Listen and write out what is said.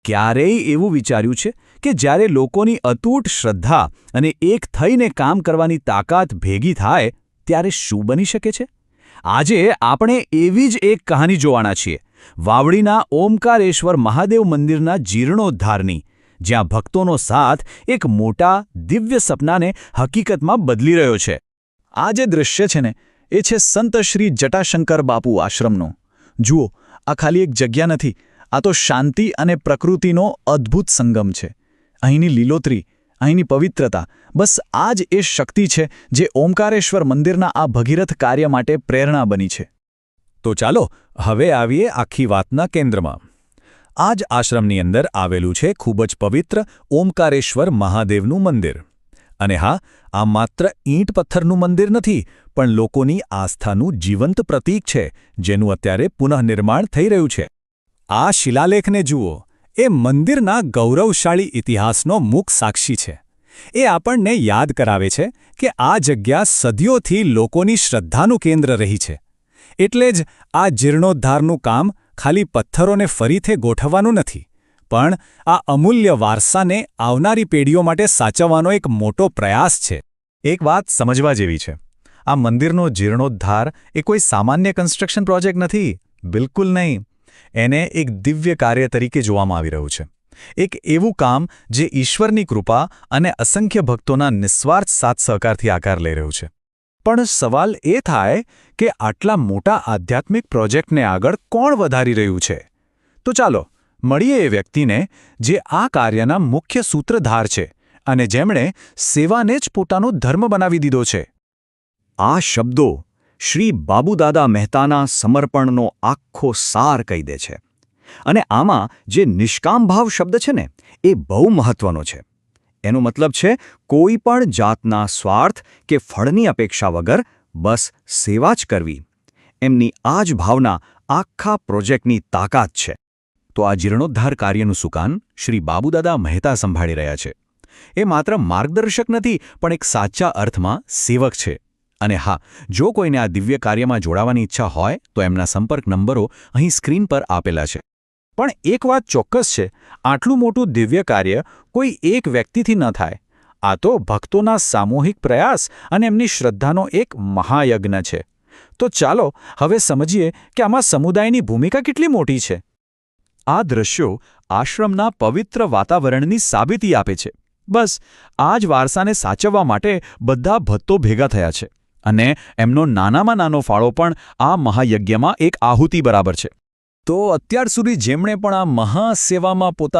ક્યારેય એવું વિચાર્યું છે કે જ્યારે લોકોની અતૂટ શ્રદ્ધા અને એક થઈને કામ કરવાની તાકાત ભેગી થાય ત્યારે શું બની શકે છે? આજે આપણે એવી જ એક કહાની જોવાના છીએ, વાવડીના ઓમકારેશ્વર મહાદેવ મંદિરના જીર્ણોદ્ધારની, જ્યાં ભક્તોનો સાથ એક મોટા દિવ્ય સપનાને હકીકતમાં બદલી રહ્યો છે. આ જે દૃશ્ય છે ને, એ છે સંત શ્રી જટાશંકર બાપુ આશ્રમનો. જુઓ, આ ખાલી એક જગ્યા નથી, આ તો શાંતિ અને પ્રકૃતિનો અદ્ભુત સંગમ છે. અહીંની લીલોતરી, અહીંની પવિત્રતા, બસ આ જ એ શક્તિ છે જે ઓમકારેશ્વર મંદિરના આ ભગીરથ કાર્ય માટે પ્રેરણા બની છે. તો ચાલો હવે આવીએ આખી વાતના કેન્દ્રમાં. આ જ આશ્રમની અંદર આવેલું છે ખૂબ જ પવિત્ર ઓમકારેશ્વર મહાદેવનું મંદિર. અને હા, આ માત્ર ઈંટ પથ્થરનું મંદિર નથી, પણ લોકોની આસ્થાનું જીવંત પ્રતીક છે, જેનું અત્યારે પુનઃનિર્માણ થઈ રહ્યું છે. આ શિલાલેખને જુઓ, એ મંદિરના ગૌરવશાળી ઇતિહાસનો મુખ સાક્ષી છે. એ આપણને યાદ કરાવે છે કે આ જગ્યા સદીઓથી લોકોની શ્રદ્ધાનું કેન્દ્ર રહી છે. એટલે જ આ જીર્ણોદ્ધારનું કામ ખાલી પથ્થરોને ફરીથી ગોઠવવાનું નથી, પણ આ અમૂલ્ય વારસાને આવનારી પેઢીઓ માટે સાચવવાનો એક મોટો પ્રયાસ છે. એક વાત સમજવા જેવી છે. આ મંદિરનો જીર્ણોદ્ધાર એ કોઈ સામાન્ય કન્સ્ટ્રક્શન પ્રોજેક્ટ નથી, બિલકુલ નહીં. એને એક દિવ્ય કાર્ય તરીકે જોવામાં આવી રહ્યું છે. એક એવું કામ જે ઈશ્વરની કૃપા અને અસંખ્ય ભક્તોના નિસ્વાર્થ સાથ સહકારથી આકાર લઈ રહ્યું છે. પણ સવાલ એ થાય કે આટલા મોટા આધ્યાત્મિક પ્રોજેક્ટને આગળ કોણ વધારી રહ્યું છે? તો ચાલો મળીએ એ વ્યક્તિને જે આ કાર્યના મુખ્ય સૂત્રધાર છે અને જેમણે સેવાને જ પોતાનો ધર્મ બનાવી દીધો છે. આ શબ્દો શ્રી બાબુદાદા મહેતાના સમર્પણનો આખો સાર કહી દે છે. અને આમાં જે નિષ્કામ ભાવ શબ્દ છે ને, એ બહુ મહત્વનો છે. એનો મતલબ છે કોઈ પણ જાતના સ્વાર્થ કે ફળની અપેક્ષા વગર બસ સેવા જ કરવી. એમની આ જ ભાવના આખા પ્રોજેક્ટની તાકાત છે. તો આ જીર્ણોદ્ધાર કાર્યનું સુકાન શ્રી બાબુદાદા મહેતા સંભાળી રહ્યા છે. એ માત્ર માર્ગદર્શક નથી, પણ એક સાચા અર્થમાં સેવક છે. અને હા, જો કોઈને આ દિવ્ય કાર્યમાં જોડાવાની ઈચ્છા હોય તો એમના સંપર્ક નંબરો અહીં સ્ક્રીન પર આપેલા છે. પણ એક વાત ચોક્કસ છે, આટલું મોટું દિવ્ય કાર્ય કોઈ એક વ્યક્તિથી ન થાય. આ તો ભક્તોના સામૂહિક પ્રયાસ અને એમની શ્રદ્ધાનો એક મહાયજ્ઞ છે. તો ચાલો હવે સમજીએ કે આમાં સમુદાયની ભૂમિકા કેટલી મોટી છે. આ દ્રશ્યો આશ્રમના પવિત્ર વાતાવરણની સાબિતી આપે છે. બસ આ જ વારસાને સાચવવા માટે બધા ભક્તો ભેગા થયા છે. અને એમનો નાનામાં નાનો ફાળો પણ આ મહાયજ્ઞમાં એક આહુતિ બરાબર છે. તો અત્યાર સુધી જેમણે પણ આ મહાસેવામાં પોતાના